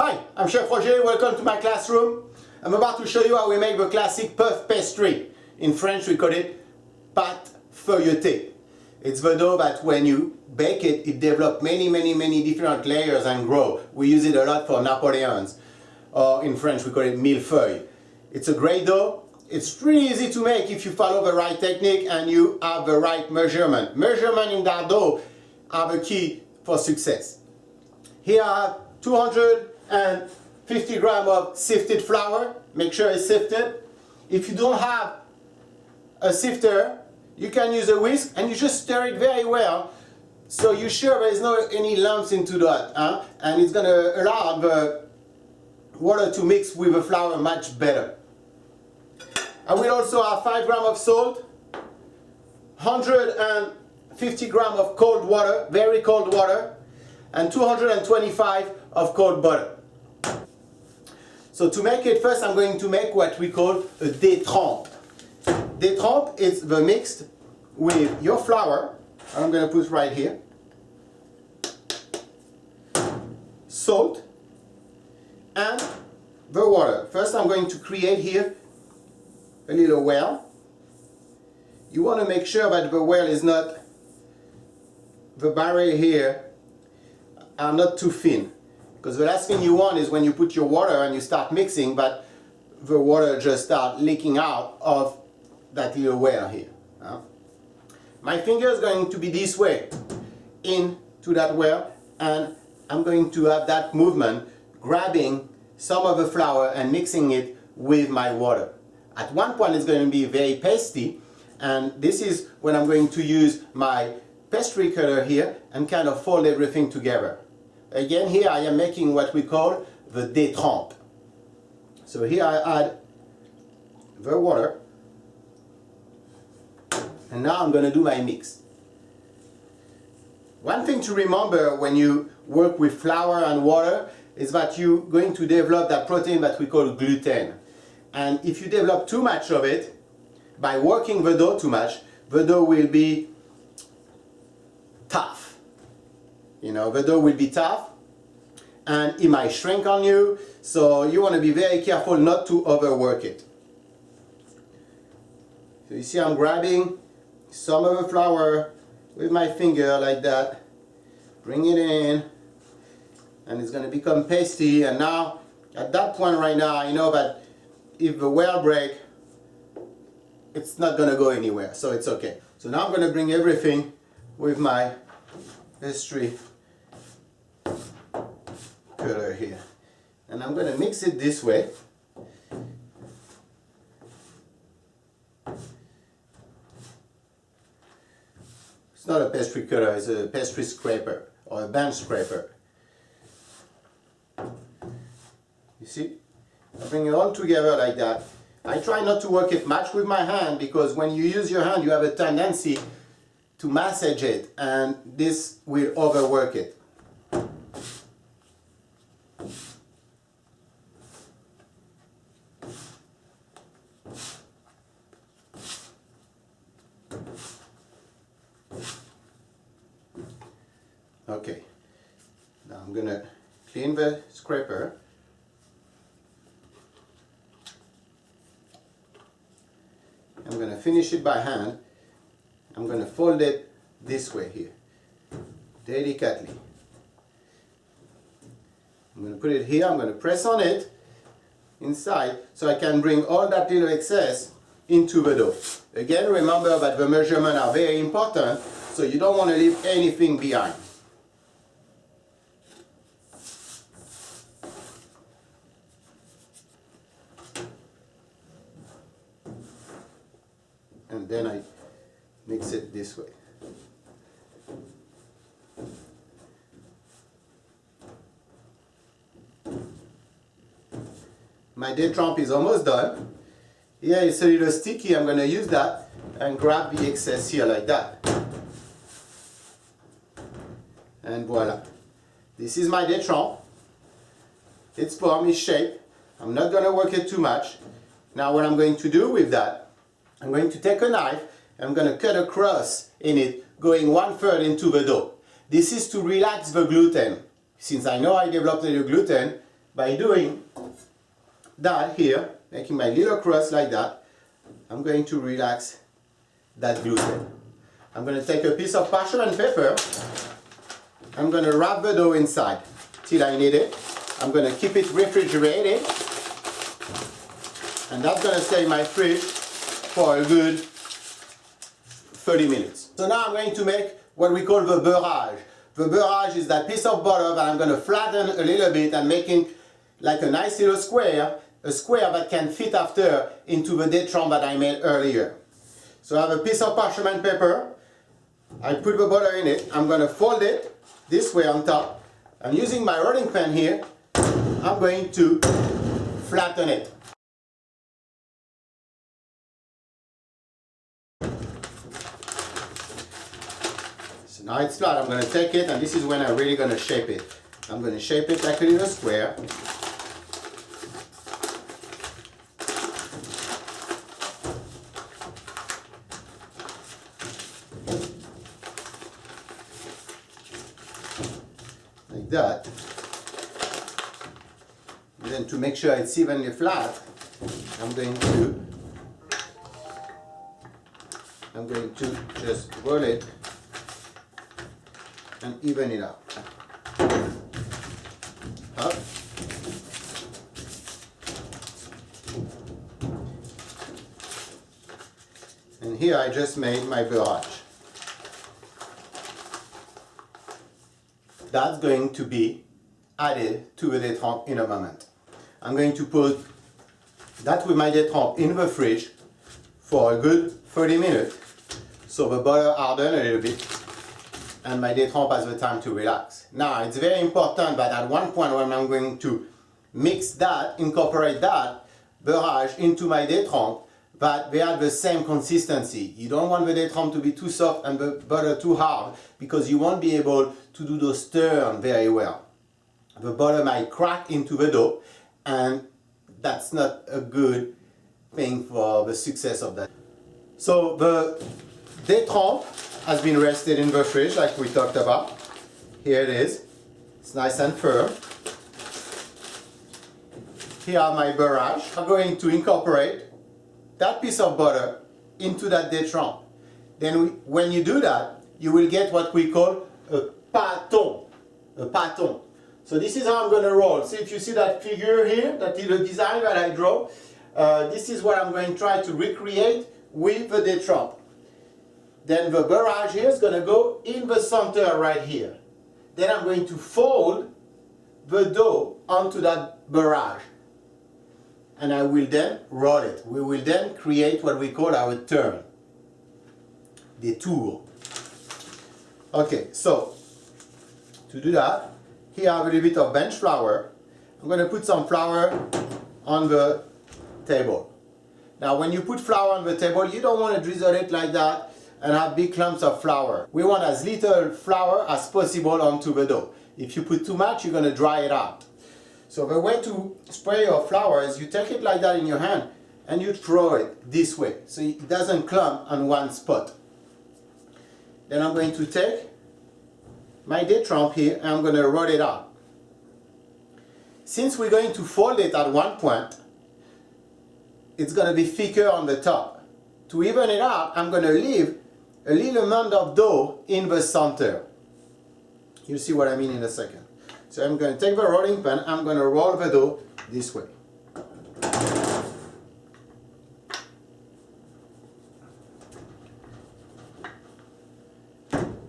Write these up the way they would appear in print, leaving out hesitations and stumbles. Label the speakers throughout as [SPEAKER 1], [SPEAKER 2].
[SPEAKER 1] Hi, I'm Chef Roger, welcome to my classroom. I'm about to show you how we make the classic puff pastry. In French we call it Pâte Feuilletée. It's the dough that when you bake it, it develops many different layers and grow. We use it a lot for Napoleons, or in French we call it millefeuille. It's a great dough. It's really easy to make if you follow the right technique and you have the right measurement. Measurement in that dough are the key for success. Here I have 250 grams of sifted flour. Make sure it's sifted. If you don't have a sifter, you can use a whisk and you just stir it very well so you're sure there's no any lumps into that, and it's going to allow the water to mix with the flour much better. I will also have 5 grams of salt, 150 grams of cold water, very cold water, and 225 of cold butter. So to make it, first I'm going to make what we call a détrempe. Détrempe is the mixed with your flour, I'm going to put right here, salt, and the water. First I'm going to create here a little well. You want to make sure that the well is not, the barrier here are not too thin, because the last thing you want is when you put your water and you start mixing that the water just start leaking out of that little well here. My finger is going to be this way into that well, and I'm going to have that movement grabbing some of the flour and mixing it with my water. At one point it's going to be very pasty, and this is when I'm going to use my pastry cutter here and kind of fold everything together. Again, here I am making what we call the détrempe. So here I add the water, and now I'm going to do my mix. One thing to remember when you work with flour and water is that you're going to develop that protein that we call gluten. And if you develop too much of it, by working the dough too much, the dough will be tough. You know, the dough will be tough and it might shrink on you, so you want to be very careful not to overwork it. So you see I'm grabbing some of the flour with my finger like that, bring it in, and it's going to become pasty. And now at that point right now I know that if the well breaks, it's not going to go anywhere, so it's okay. So now I'm going to bring everything with my pastry cutter here, and I'm going to mix it this way. It's not a pastry cutter, it's a pastry scraper or a bench scraper. You see? I bring it all together like that. I try not to work it much with my hand, because when you use your hand you have a tendency to massage it, and this will overwork it. Okay, now I'm going to clean the scraper. I'm going to finish it by hand. I'm going to fold it this way here, delicately. I'm going to put it here, I'm going to press on it inside so I can bring all that little excess into the dough. Again, remember that the measurements are very important, so you don't want to leave anything behind. And then I mix it this way. My détrempe is almost done. Here it's a little sticky, I'm going to use that and grab the excess here like that. And voila. This is my détrempe. It's form, it's shape. I'm not going to work it too much. Now what I'm going to do with that, I'm going to take a knife and I'm going to cut across in it, going 1/3 into the dough. This is to relax the gluten. Since I know I developed a little gluten, by doing that here, making my little crust like that, I'm going to relax that gluten. I'm going to take a piece of parchment paper. I'm going to wrap the dough inside till I need it. I'm going to keep it refrigerated, and that's going to stay in my fridge for a good 30 minutes. So now I'm going to make what we call the beurrage. The beurrage is that piece of butter that I'm going to flatten a little bit and making like a nice little square, a square that can fit after into the détrempe that I made earlier. So I have a piece of parchment paper. I put the butter in it. I'm going to fold it this way on top. And using my rolling pin here, I'm going to flatten it. So now it's flat. I'm going to take it, and this is when I'm really going to shape it. I'm going to shape it like a little square. Like that. And then to make sure it's evenly flat, I'm going to just roll it and even it out. Up. And here I just made my beurrage. That's going to be added to the détrempe in a moment. I'm going to put that with my détrempe in the fridge for a good 30 minutes, so the butter hardens a little bit and my détrempe has the time to relax. Now it's very important that at one point when I'm going to mix that, incorporate that beurrage into my détrempe, that they have the same consistency. You don't want the détrempe to be too soft and the butter too hard, because you won't be able to do those turns very well. The butter might crack into the dough, and that's not a good thing for the success of that. So the détrempe has been rested in the fridge like we talked about. Here it is. It's nice and firm. Here are my beurrage. I'm going to incorporate that piece of butter into that détrempe. Then when you do that, you will get what we call a pâton. A pâton. So this is how I'm going to roll. See, if you see that figure here, that little design that I draw, this is what I'm going to try to recreate with the détrempe. Then the beurrage here is going to go in the center right here. Then I'm going to fold the dough onto that beurrage. And I will then roll it. We will then create what we call our turn. The tour. Okay, so to do that, here I have a little bit of bench flour. I'm going to put some flour on the table. Now when you put flour on the table, you don't want to drizzle it like that and have big clumps of flour. We want as little flour as possible onto the dough. If you put too much, you're going to dry it out. So the way to spray your flour is you take it like that in your hand and you throw it this way so it doesn't clump on one spot. Then I'm going to take my détrempe here and I'm going to roll it out. Since we're going to fold it at one point, it's going to be thicker on the top. To even it out, I'm going to leave a little amount of dough in the center. You'll see what I mean in a second. So I'm going to take the rolling pin, I'm going to roll the dough this way.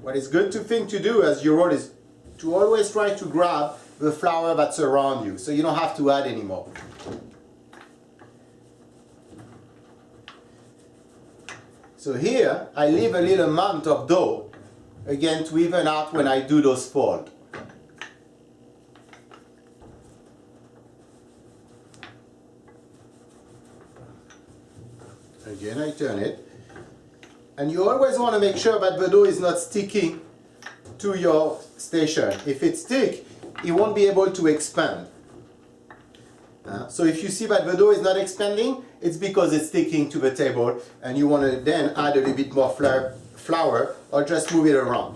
[SPEAKER 1] What is good thing to do as you roll is to always try to grab the flour that's around you, so you don't have to add anymore. So here, I leave a little amount of dough, again to even out when I do those folds. Again, I turn it. And you always want to make sure that the dough is not sticking to your station. If it sticks, it won't be able to expand. So if you see that the dough is not expanding, it's because it's sticking to the table and you want to then add a little bit more flour or just move it around.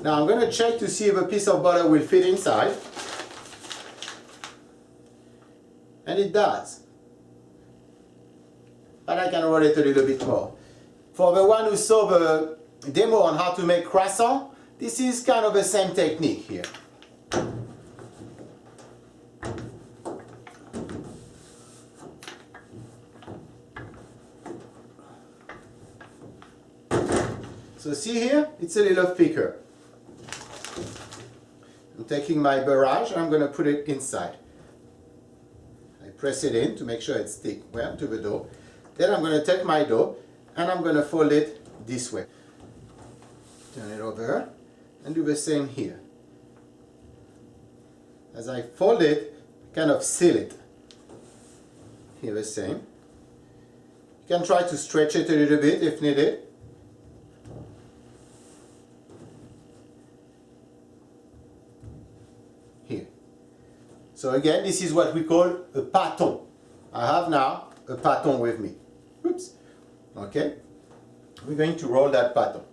[SPEAKER 1] Now I'm going to check to see if a piece of butter will fit inside. And it does. But I can roll it a little bit more. For the one who saw the demo on how to make croissant, this is kind of the same technique here. So see here, it's a little thicker. I'm taking my beurrage and I'm going to put it inside. I press it in to make sure it's stick well to the dough. Then I'm going to take my dough and I'm going to fold it this way. Turn it over and do the same here. As I fold it, kind of seal it. Here the same. You can try to stretch it a little bit if needed. Here. So again, this is what we call a pâton. I have now a pâton with me. Oops. Okay. We're going to roll that pâton.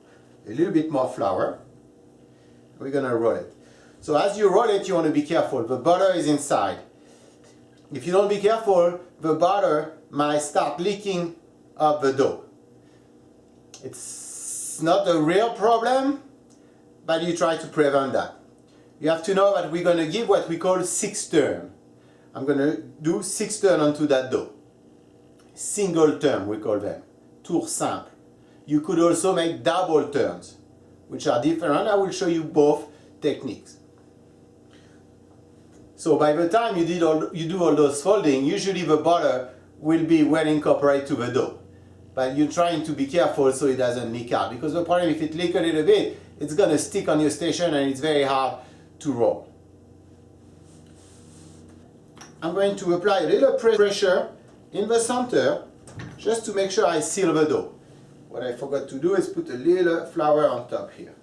[SPEAKER 1] A little bit more flour. We're going to roll it. So as you roll it, you want to be careful. The butter is inside. If you don't be careful, the butter might start leaking up the dough. It's not a real problem, but you try to prevent that. You have to know that we're going to give what we call 6 turns. I'm going to do 6 turns onto that dough. Single turn, we call them. Tour simple. You could also make double turns, which are different. I will show you both techniques. So by the time you do all those folding, usually the butter will be well incorporated to the dough. But you're trying to be careful so it doesn't leak out. Because the problem, if it leaks a little bit, it's going to stick on your station and it's very hard to roll. I'm going to apply a little pressure in the center just to make sure I seal the dough. What I forgot to do is put a little flour on top here.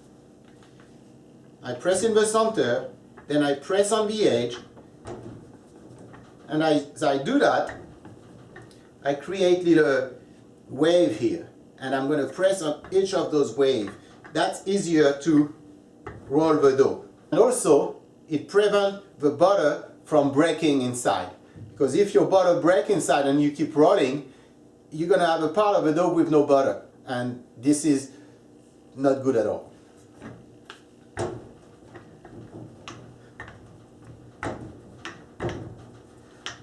[SPEAKER 1] I press in the center, then I press on the edge, and as I do that, I create little wave here, and I'm going to press on each of those waves. That's easier to roll the dough. And also, it prevents the butter from breaking inside. Because if your butter breaks inside and you keep rolling, you're going to have a part of the dough with no butter. And this is not good at all.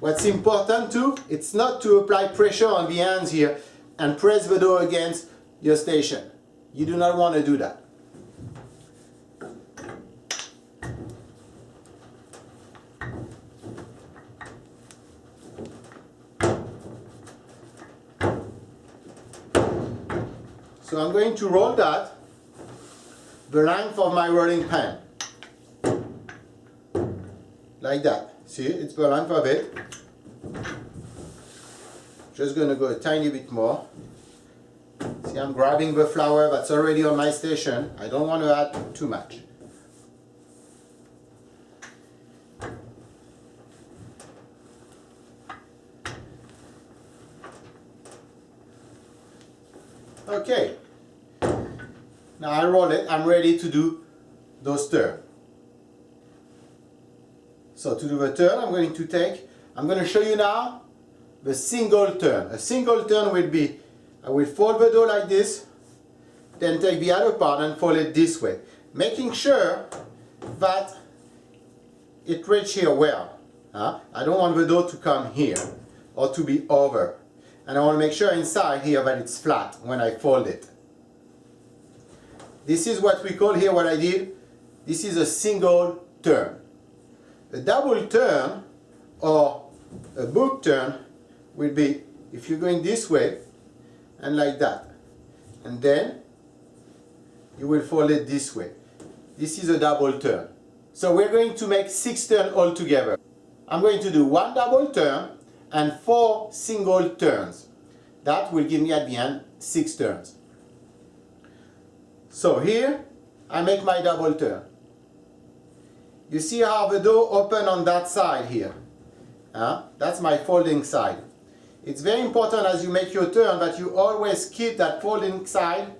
[SPEAKER 1] What's important too, it's not to apply pressure on the ends here and press the dough against your station. You do not want to do that. So I'm going to roll that the length of my rolling pan. Like that. See, it's the length of it. Just going to go a tiny bit more. See, I'm grabbing the flour that's already on my station. I don't want to add too much. Okay. Now I roll it. I'm ready to do those turns. So to do the turn, I'm going to show you now the single turn. A single turn will be, I will fold the dough like this, then take the other part and fold it this way, making sure that it reaches here well. I don't want the dough to come here or to be over. And I want to make sure inside here that it's flat when I fold it. This is what we call here, what I did, this is a single turn. A double turn or a book turn will be if you're going this way and like that. And then you will fold it this way. This is a double turn. So we're going to make 6 turns altogether. I'm going to do 1 double turn and 4 single turns. That will give me at the end 6 turns. So here I make my double turn. You see how the dough open on that side here. That's my folding side. It's very important as you make your turn that you always keep that folding side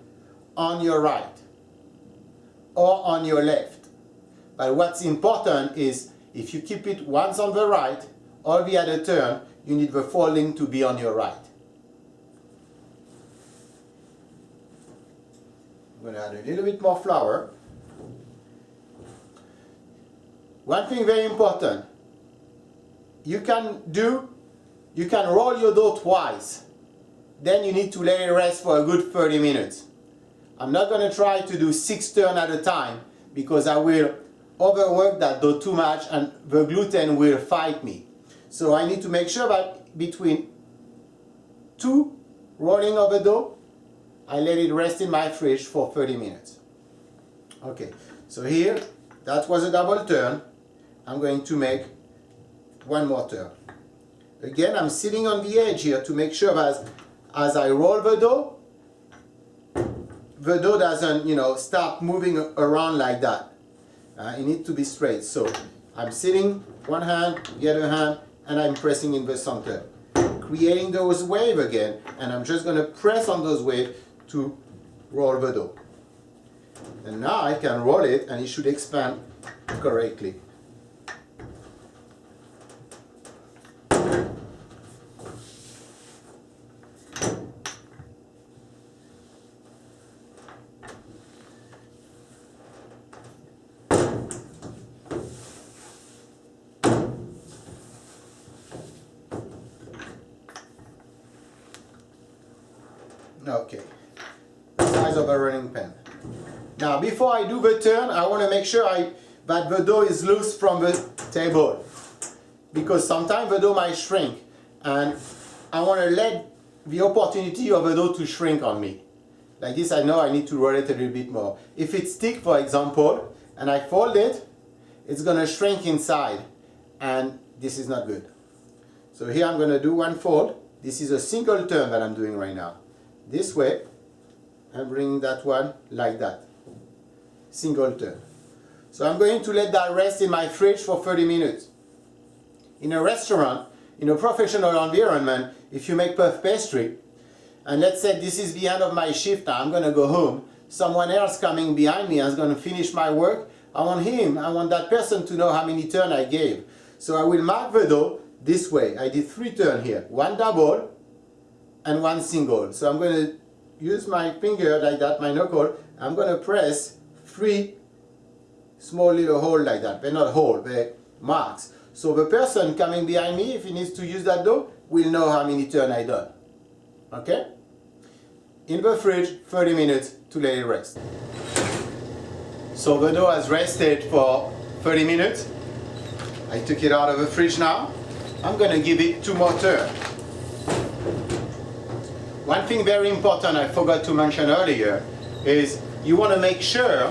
[SPEAKER 1] on your right. or on your left. But what's important is if you keep it once on the right, all the other turn, you need the folding to be on your right. I'm going to add a little bit more flour. One thing very important, you can roll your dough twice. Then you need to let it rest for a good 30 minutes. I'm not going to try to do 6 turns at a time because I will overwork that dough too much and the gluten will fight me. So I need to make sure that between 2 rolling of the dough, I let it rest in my fridge for 30 minutes. Okay, so here, that was a double turn. I'm going to make one more turn. Again, I'm sitting on the edge here to make sure that as I roll the dough doesn't, start moving around like that. It needs to be straight. So I'm sitting, one hand, the other hand, and I'm pressing in the center, creating those waves again. And I'm just going to press on those waves to roll the dough. And now I can roll it, and it should expand correctly. Okay, the size of a rolling pin. Now before I do the turn, I want to make sure that the dough is loose from the table, because sometimes the dough might shrink and I want to let the opportunity of the dough to shrink on me. Like this, I know I need to roll it a little bit more. If it sticks, for example, and I fold it, it's going to shrink inside, and this is not good. So here I'm going to do one fold. This is a single turn that I'm doing right now. This way, I'm bringing that one like that. Single turn. So I'm going to let that rest in my fridge for 30 minutes. In a restaurant, in a professional environment, if you make puff pastry, and let's say this is the end of my shift now, I'm going to go home, someone else coming behind me is going to finish my work, I want that person to know how many turns I gave. So I will mark the dough this way. I did 3 turns here, 1 double, and 1 single. So I'm going to use my finger like that, my knuckle. I'm going to press 3 small little holes like that. They're not holes, they're marks. So the person coming behind me, if he needs to use that dough, will know how many turns I done. Okay? In the fridge, 30 minutes to let it rest. So the dough has rested for 30 minutes. I took it out of the fridge now. I'm going to give it 2 more turns. One thing very important I forgot to mention earlier is you want to make sure.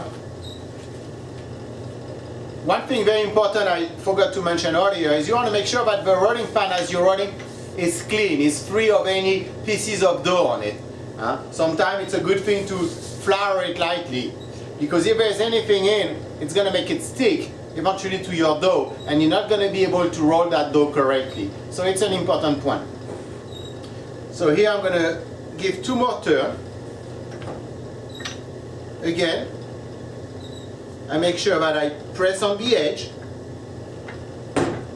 [SPEAKER 1] One thing very important I forgot to mention earlier is you want to make sure that the rolling pan as you're rolling is clean, is free of any pieces of dough on it. Sometimes it's a good thing to flour it lightly, because if there's anything in, it's going to make it stick eventually to your dough, and you're not going to be able to roll that dough correctly. So it's an important point. So here I'm going to give 2 more turns. Again, I make sure that I press on the edge.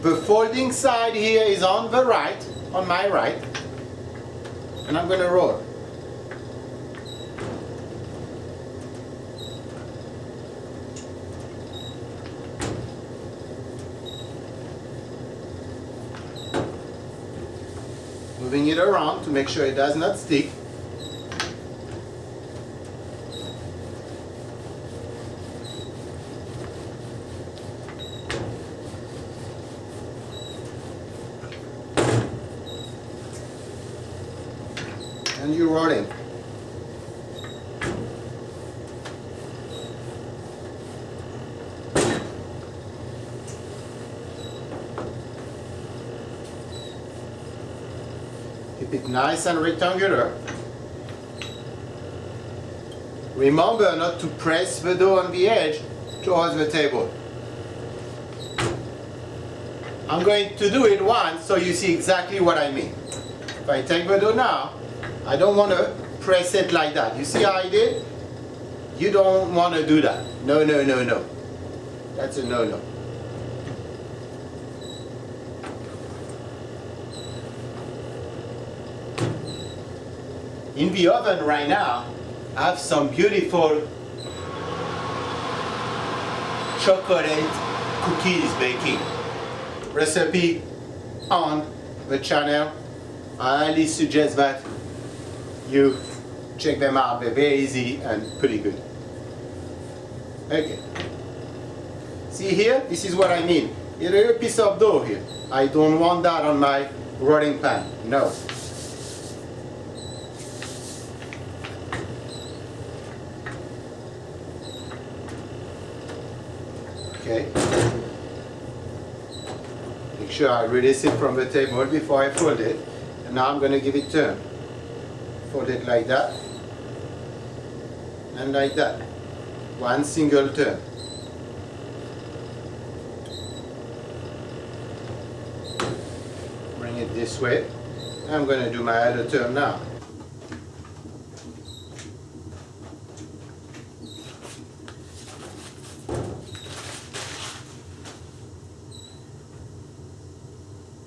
[SPEAKER 1] The folding side here is on the right, on my right, and I'm going to roll. Moving it around to make sure it does not stick. And you're rolling. Keep it nice and rectangular. Remember not to press the dough on the edge towards the table. I'm going to do it once so you see exactly what I mean. If I take the dough now, I don't want to press it like that. You see how I did? You don't want to do that. No, no, no, no. That's a no-no. In the oven right now, I have some beautiful chocolate cookies baking. Recipe on the channel. I highly suggest that you check them out. They're very easy and pretty good. Okay. See here? This is what I mean. A little piece of dough here. I don't want that on my rolling pan. No. Okay. Make sure I release it from the table before I fold it. And now I'm going to give it a turn. Fold it like that. And like that. One single turn. Bring it this way. I'm going to do my other turn now.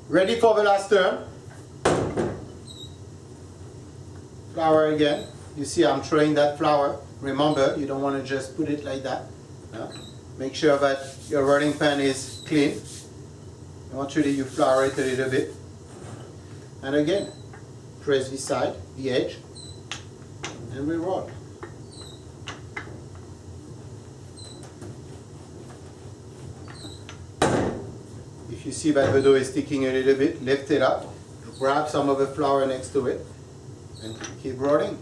[SPEAKER 1] Ready for the last turn. Flour again. You see I'm throwing that flour. Remember, you don't want to just put it like that. No? Make sure that your rolling pan is clean. Eventually you flour it a little bit. And again, press this side, the edge, and we roll. If you see that the dough is sticking a little bit, lift it up, grab some of the flour next to it, and keep rolling.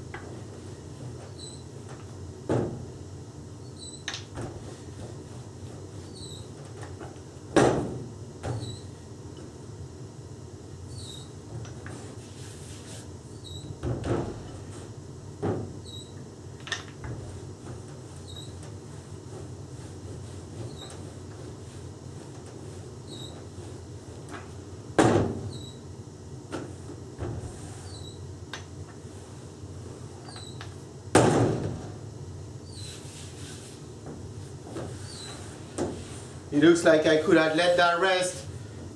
[SPEAKER 1] It looks like I could have let that rest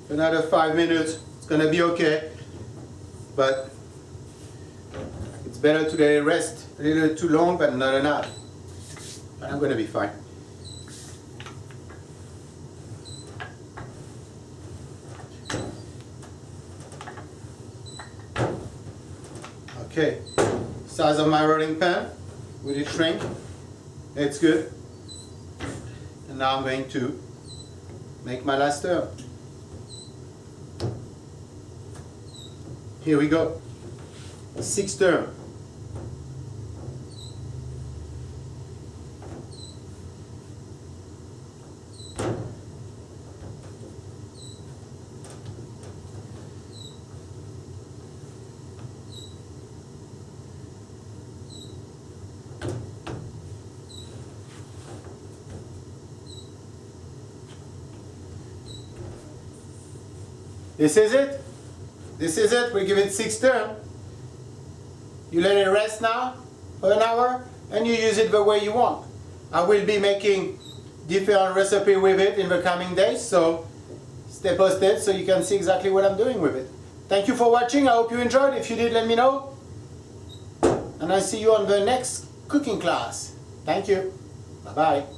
[SPEAKER 1] another 5 minutes. It's gonna be okay, but it's better to let it rest a little too long, but not enough. But I'm gonna be fine. Okay, size of my rolling pan, will it shrink? It's good. And now I'm going to make my last turn. Here we go. 6th turn. This is it. This is it. We give it 6 turns. You let it rest now for an hour and you use it the way you want. I will be making different recipes with it in the coming days, so stay posted so you can see exactly what I'm doing with it. Thank you for watching. I hope you enjoyed. If you did, let me know. And I'll see you on the next cooking class. Thank you. Bye-bye.